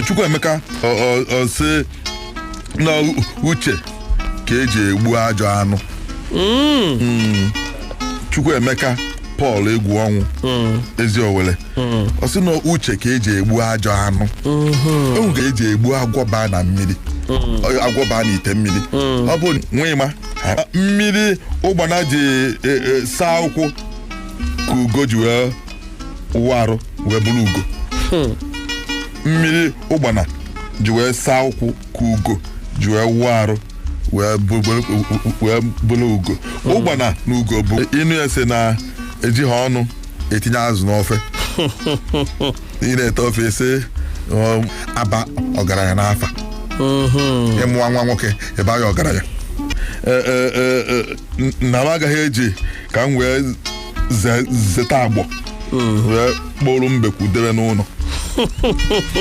Chukwuemeka ọsị na uche ka eji egbu ajọ anụ. Chukwuemeka Paul egwu ọnwụ ezi Owere ọsị na uche ka eji egbu ajọ anụ. Enwe ka eji egbu agwọ baa na mmiri, agwọ baa n'ite mmiri. Ọ bụ nwịma mmiri ụgbana ji saa ụkwụ ka ugo ji wee ụwa arụ wee bụrụ ugo. Mmiri ụgbana ji wee saa ụkwụ ka ugo ji wee ụwa arụ wee bụrụ ugo. Ụgbana na ugo bụ ịnụ ya sị na eji ha ọnụ etinye azụ n'ofe. Ị na-ete ofe ese aba ọgaranya n'afa. Ịmụwa nwa nwoke ebe anyị ọgaranya. Na m agaghị eji ka m wee zeta agbọ wee kpọrọ mbekwu debe n'ụlọ.